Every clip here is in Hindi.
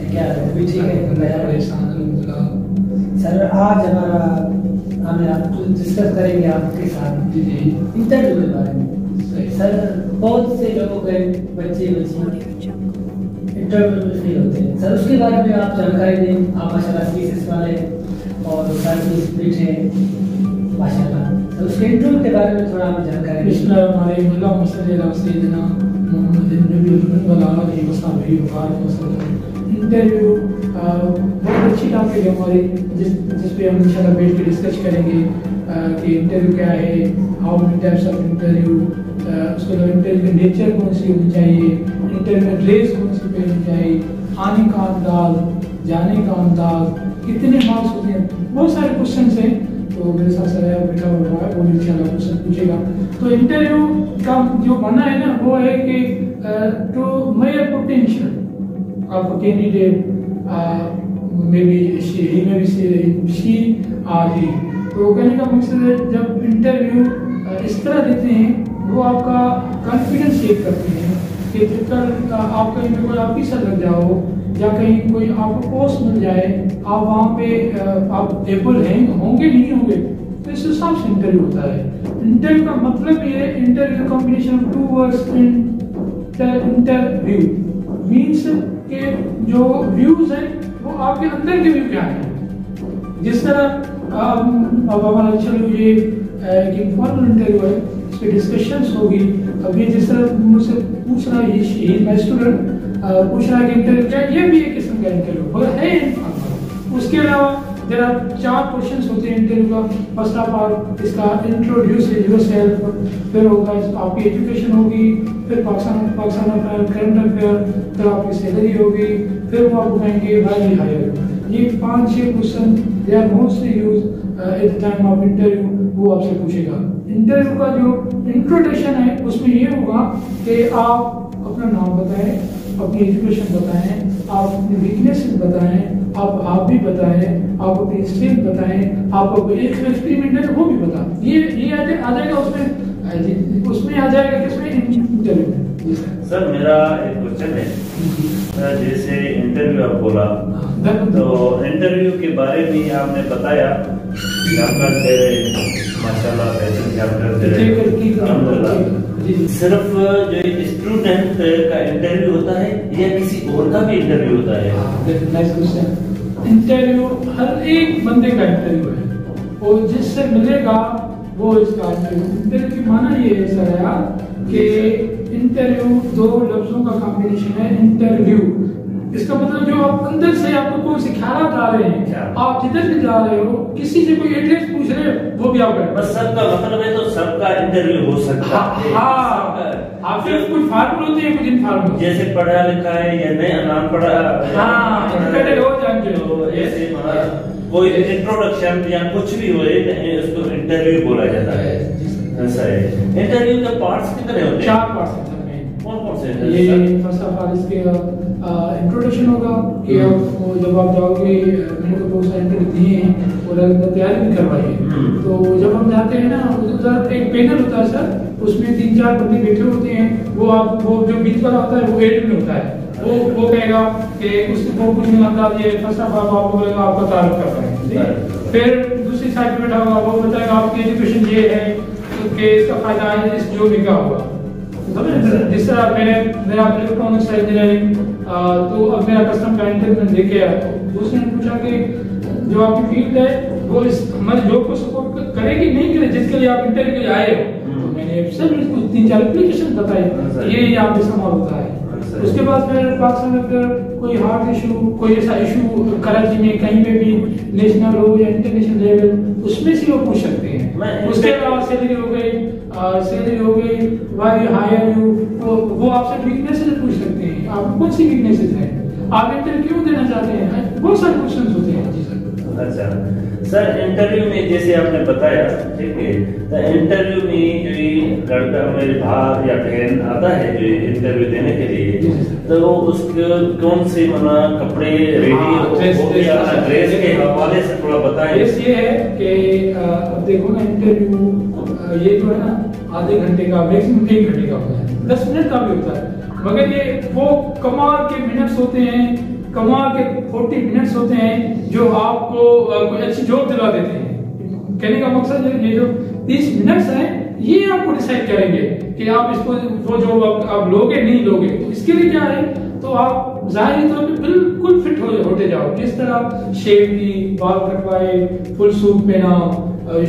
क्या भी ठीक है, सर आज हमें आप डिस्कस करेंगे आपके साथ इंटरव्यू के बारे में। सर बहुत से लोग हैं, बच्चे इंटरव्यू में फेल होते हैं सर, उसके बारे में आप जानकारी दें। आप माशाल्लाह सीएसएस वाले और साइंस स्पिरिट है माशाल्लाह, तो उसके इंटरव्यू के बारे में थोड़ा हमें जानकारी दें। इंटरव्यू बहुत अच्छी टॉपिक है हमारी, जिस पे हम इंशाल्लाह बैठ के डिस्कस करेंगे कि इंटरव्यू क्या है, how many types of interview, उसके बाद इंटरव्यू की नेचर कौन सी होनी चाहिए, इंटरव्यू में ड्रेस कौन सी पहननी चाहिए, आने का अंदाज, जाने का अंदाज, कितने मार्क्स होते हैं, बहुत सारे क्वेश्चन हैं। तो मेरे साथ सर बेटा हुआ है, वो इंशाल्लाह क्वेश्चन पूछेगा। तो इंटरव्यू का जो बना है ना, वो है कि to measure potential of a candidate, maybe she or he। तो कहने का मकसद है जब इंटरव्यू इस तरह देते हैं वो आपका कॉन्फिडेंस चेक करते हैं कि कल आप कहीं पे कोई ऑफिसर लग जाओ या कहीं कोई आपको पोस्ट मिल जाए, आप वहाँ पे आप एबल हैं, होंगे नहीं होंगे, तो इस हिसाब से इंटरव्यू होता है। इंटरव्यू का मतलब ये है, interview combination of two words, interview means के जो व्यूज है वो आपके अंदर के व्यू क्या है। जिस तरह अब हमारा चलो ये एक इनफॉर्मल इंटरव्यू है, इस पे डिस्कशंस होगी। अब ये जिस तरह मुझसे पूछ रहा है, ये मैं स्टूडेंट पूछ रहा है कि इंटरव्यू क्या, ये भी एक किस्म का इंटरव्यू है इनफॉर्मल। उसके अलावा देयर आर 4 क्वेश्चंस होते हैं इंटरव्यू का। फर्स्ट ऑफ ऑल इसका इंट्रोड्यूस योरसेल्फ, फिर होगा आपकी एजुकेशन होगी, फिर पाकिस्तान अफेयर, करंट अफेयर, फिर आपकी सैलरी होगी, फिर वो आपको कहेंगे व्हाई वी हायर। ये 5-6 question they are mostly use at the time of interview, वो आपसे पूछेगा। इंटरव्यू का जो इंट्रोडक्शन है उसमें ये होगा कि आप अपना नाम बताएं, अपनी एजुकेशन बताएं, आप अपनी वीकनेसेस बताएं, आप हॉबी बताएं, आप अपनी स्ट्रेंथ बताएं, आप एक एक्सपेरिमेंट है वो भी बताएं। ये आ जाएगा उसमें आ जाएगा किसमें, इंटरव्यू में। सर मेरा एक क्वेश्चन है, जैसे इंटरव्यू आप बोला, तो इंटरव्यू के बारे में आपने बताया जानकारी माशाल्लाह बेहतरीन जानकारी। सिर्फ जो स्टूडेंट का इंटरव्यू होता है या किसी और का भी इंटरव्यू होता है? इंटरव्यू हर एक बंदे का इंटरव्यू है, और जिससे मिलेगा वो इसका इंटरव्यू की माना ये है सर यार कि इंटरव्यू 2 लफ्जों का कॉम्बिनेशन है। इंटरव्यू इसका मतलब जो आप अंदर से आपको कोई ख्यालात आ रहे हैं, आप जिधर भी जा रहे हो, किसी से कोई एड्रेस पूछ रहे हो, वो भी आप करें। बस सबका मतलब है, तो सबका इंटरव्यू हो सकता है। आप कुछ फार्मूल होते हैं, कुछ इनफॉर्मल, जैसे पढ़ा लिखा है या नहीं नाम पढ़ा, हो जानते हो, ऐसे कोई इंट्रोडक्शन या कुछ भी हो, उसको इंटरव्यू बोला जाता है। ऐसा है। इंटरव्यू के पार्ट्स कितने होते हैं? 4 पार्ट्स हैं। कौन से? ये फर्स्ट ऑफ ऑल इसके इंट्रोडक्शन होगा कि जब आप जाओगे, मैंने तो बहुत सारे इंटरव्यू दिए हैं और तैयारी भी करवाई है। तो जब हम जाते हैं ना, उधर एक पैनल होता है सर, उसमें 3-4 बंदे बैठे होते हैं। वो जो बीच वाला होता है वो एड में होता है, वो कहेगा कि उसको कुछ नहीं आता, ये फर्स्ट ऑफ ऑल आपको बोलेगा आपका तारुफ करना है। फिर दूसरी साइड पे बैठा होगा, वो बताएगा आपकी एजुकेशन ये है कि इसका फायदा है इस जो भी का होगा। जिस तरह मेरा इलेक्ट्रॉनिक्स इंजीनियरिंग, तो अब मेरा कस्टम का इंटरव्यू लेके आया, तो दूसरे ने पूछा कि जो आपकी फील्ड है वो इस हमारे जॉब को सपोर्ट करेगी नहीं करे, जिसके लिए आप इंटरव्यू के लिए आए हो। तो मैंने सब 3-4 एप्लीकेशन बताई, ये आपके सवाल होता है। उसके बाद फिर पाकिस्तान में फिर कोई हार्ट इशू, कोई ऐसा इशू कराची में कहीं पे भी नेशनल हो या इंटरनेशनल लेवल, उसमें से वो पूछ सकते हैं। उसके अलावा सैलरी हो गई, व्हाई यू हायर यू, वो आपसे वीकनेसेस पूछ सकते हैं, आपको कौन सी वीकनेसेस है, आप इंटरव्यू क्यों देना चाहते हैं, बहुत सारे क्वेश्चन होते हैं। जी सर। अच्छा सर, इंटरव्यू में जैसे आपने बताया, ठीक है, तो इंटरव्यू में जो लड़का मेरे भाई या बहन आता है जो इंटरव्यू देने के लिए, तो उसके कौन से कपड़े रेडी ड्रेस के हवाले से थोड़ा बताएं। ये है कि अब देखो ना, इंटरव्यू ये जो है ना आधे घंटे का मैक्सिमम 1 घंटे का होता है। 10 मिनट का भी होता है, मगर ये वो कमाल के मिनट्स होते हैं, कमाल के 40 मिनट्स होते हैं जो आपको कोई अच्छी जॉब दिला देते हैं। कहने का मकसद है ये जो 30 मिनट्स हैं ये आपको डिसाइड करेंगे कि आप इसको वो जॉब आप लोगे नहीं लोगे। तो इसके लिए क्या है, तो आप जाहिर तौर पे बिल्कुल फिट होते जाओ। जिस तरह शेव की, बाल कटवाए, फुल सूट पहना,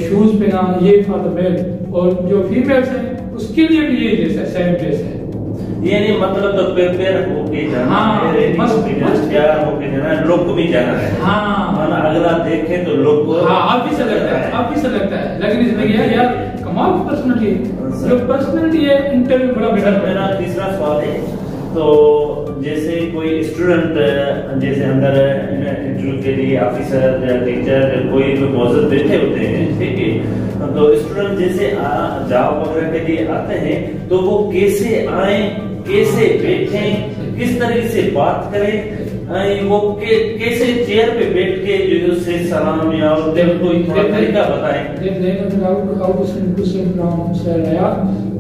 शूज पहना, ये फॉर द मेल, और जो फीमेल्स हैं उसके लिए भी ये जैसा सेम ड्रेस है। ये नहीं मतलब तो प्रिपेयर होके जाना हाँ, है, तैयार होके जाना है, लोग को भी जाना है। हाँ, माना अगर आप देखें तो लोग को आप भी से लगता है, आप भी से लगता है, लेकिन इसमें क्या है यार, कमाल की पर्सनालिटी है, जो पर्सनालिटी है इंटरव्यू बड़ा बेहतर। मेरा तीसरा सवाल है, तो जैसे कोई स्टूडेंट जैसे अंदर इंटरव्यू के लिए ऑफिसर या टीचर कोई मौजूद बैठे होते हैं, ठीक है, तो स्टूडेंट जैसे जॉब वगैरह के लिए आते हैं तो वो कैसे आए, कैसे बैठे, किस तरीके से बात करें, वो कैसे चेयर पे बैठ के जो उससे सलाम या कोई तरीका बताएं।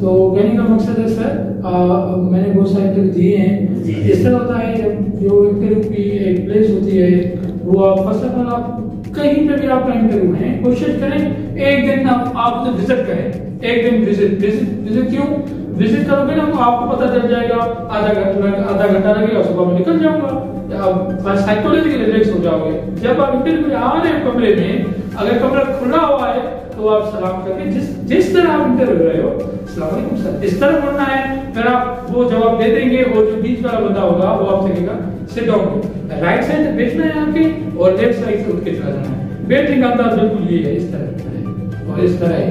तो कहने का मकसद है सर, मैंने बहुत सारे इंटरव्यू दिए हैं। इस तरह होता है जब जो इंटरव्यू की एक प्लेस होती है, वो आप फर्स्ट ऑफ ऑल आप कहीं पे भी आपका इंटरव्यू है, कोशिश करें एक दिन आप उसे विजिट करें। एक दिन विजिट क्यों विजिट करोगे ना, तो आपको पता चल जाएगा, आधा घंटा लगेगा, सुबह में निकल जाऊंगा, आप साइकोलॉजिकली रिलैक्स हो जाओगे। जब आप इंटरव्यू आ रहे हैं कमरे में, अगर कमरा खुला हुआ है तो आप सलाम करके जिस तरह आप इंटरव्यू रहे हो, अस्सलाम वालेकुम सर, इस तरह बोलना है, फिर आप वो जवाब दे देंगे, और जो बीच वाला बंदा होगा वो आपसे कहेगा सिट डाउन, राइट साइड से बैठना है आपके, और लेफ्ट साइड से उठ के चला जाना है। बैठने का अंदाज बिल्कुल ये है, इस तरह और इस तरह है,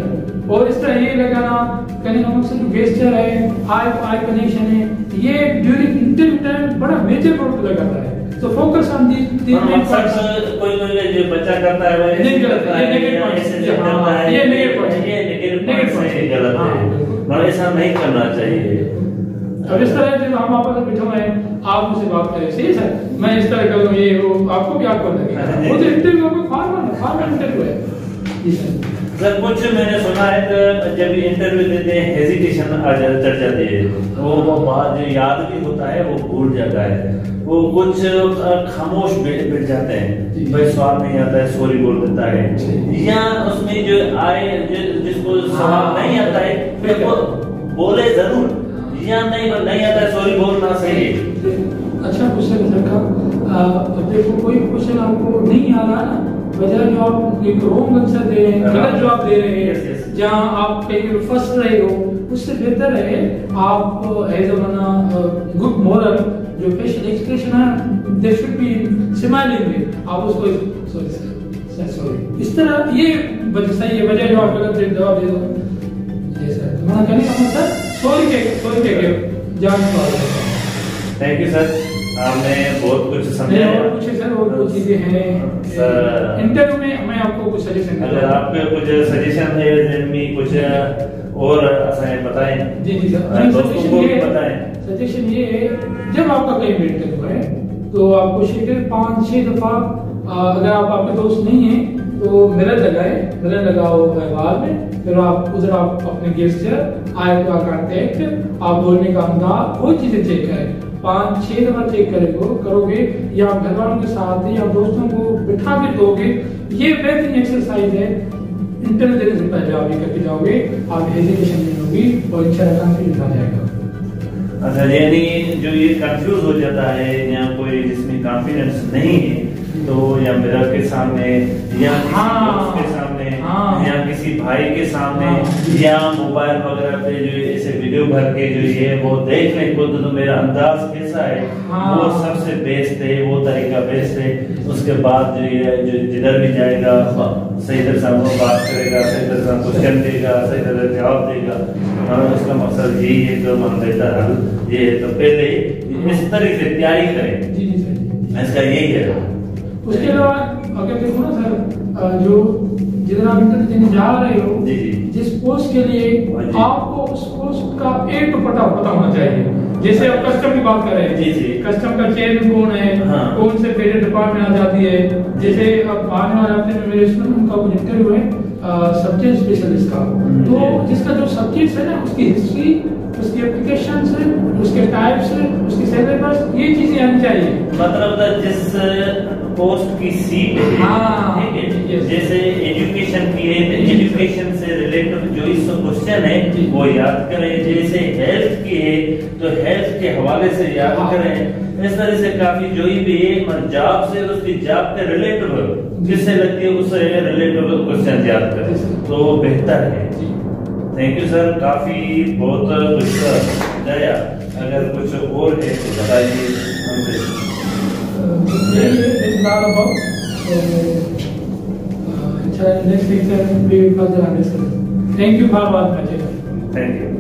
और इस तरह ये लगाना, कहने का मकसद जो गेस्चर है, आई टू आई कनेक्शन है, ये ड्यूरिंग इंटरव्यू टाइम बड़ा मेजर रोल प्ले करता है। तो focus on these main points. कोई जो बच्चा करता है वो नहीं करता है, ये नेगेटिव पॉइंट्स, ये नेगेटिव पॉइंट्स, ये नेगेटिव पॉइंट्स गलत है, मतलब ऐसा नहीं करना चाहिए। अब इस तरह जब हम आपस में बैठे हुए हैं, आप मुझसे बात करें, सही है सर, मैं इस तरह करूँ, ये वो आपको भी आपको लगेगा, वो तो इंटरव्यू में फॉर्मल इंटरव्यू है। जी सर। सर कुछ मैंने सुना है कि जब इंटरव्यू देते हैं हेजिटेशन चढ़ जाती है, वो बात जो याद भी होता है वो भूल जाता है, वो कुछ खामोश बैठ जाते हैं, भाई सवाल नहीं आता है, सॉरी बोल देता है, या उसमें जो आए जिसको सवाल नहीं आता है फिर वो बोले जरूर, या नहीं आता है, सॉरी बोलना सही है। अच्छा क्वेश्चन सर का, देखो कोई क्वेश्चन आपको नहीं आ रहा ना, बजाय जो आप एक रॉन्ग आंसर दे रहे हैं, गलत जवाब दे रहे हैं, जहां आप कहीं फंस रहे हो, उससे बेहतर है आप एज अ गुड मॉरल जो फेशियल एक्सप्रेशन है, दे शुड बी स्माइलिंग वे, आप उसको सॉरी इस तरह ये सही है, बजाय जो आप गलत जवाब दे दो। जी सर, तुम्हारा कहने का मतलब सॉरी के जान पाओ। थैंक यू सर, आपने बहुत कुछ समझाया। और कुछ सर, और कुछ चीजें हैं सर इंटरव्यू में, मैं आपको कुछ सजेशन अगर आपके कुछ सजेशन है जिनमें कुछ और असाइन बताएं। जी जी सर, दोस्तों को भी बताएं। सजेशन ये है, जब आपका कहीं इंटरव्यू है तो आप कोशिश करें 5-6 दफा, अगर आप आपके दोस्त नहीं है तो मिरर लगाओ बाल में, फिर आप उधर आप अपने गेस्चर, आई का कांटेक्ट, आप बोलने का अंदाज, वो चीजें चेक करें। 5-6 दफा चेक करोगे, या आप घर वालों के साथ या दोस्तों को बिठा के दोगे, ये बेहतरीन एक्सरसाइज है। इंटरव्यू देने से पहले आप ये करके जाओगे, आप हेजिटेशन नहीं होगी और इंशाल्लाह कॉन्फिडेंस आ जाएगा। अच्छा, यानी जो ये कंफ्यूज हो जाता है या कोई जिसमें कॉन्फिडेंस नहीं है, तो या मिरर के सामने, या किसी दोस्त के सामने, या किसी भाई के सामने, या मोबाइल वगैरह पे जो ऐसे वीडियो भर के जो ये वो देख लें खुद, तो मेरा अंदाज कैसा है, वो सबसे बेस्ट है, वो तरीका बेस्ट है। उसके बाद जो ये जो जिधर भी जाएगा सही तरह से वो बात करेगा, सही तरह से क्वेश्चन देगा, सही तरह से जवाब देगा, और उसका मकसद यही है जो मन बेहतर हल ये है। तो पहले इस तरीके से तैयारी करें। जी जी सर, इसका यही है। उसके अलावा अगर देखो ना सर, जो जिधर आप इंटरव्यू देने जा रहे हो, जिस पोस्ट के लिए आपको उस पोस्ट का एक तो पता होना चाहिए। जैसे आप कस्टम की बात कर रहे हैं, कस्टम का चेयरमैन कौन है, कौन से पेटेंट डिपार्टमेंट आ जाती है। जैसे अब आने वाले हफ्ते में मेरे स्टूडेंट उनका इंटरव्यू है सब्जेक्ट स्पेशलिस्ट का, तो जिसका जो सब्जेक्ट है ना उसकी हिस्ट्री उसकी एप्लीकेशंस, उसके टाइप्स, उसकी सिलेबस, ये चीजें आनी चाहिए। मतलब जिस पोस्ट की सीट है, हाँ, ठीक है, yes. जैसे एजुकेशन की है तो एजुकेशन से रिलेटेड जो इस क्वेश्चन है वो याद करें, जैसे हेल्थ की है तो हेल्थ के हवाले से याद करें। इस तरह से काफी जो भी है जॉब से उसकी जॉब के रिलेटेड जिससे लगती है उससे रिलेटेड क्वेश्चन याद करें तो बेहतर है। थैंक यू सर, काफी बहुत कुछ गया, अगर कुछ और है तो बताइए हमसे। Next lecture we will further understand. Thank you for all. Thank you.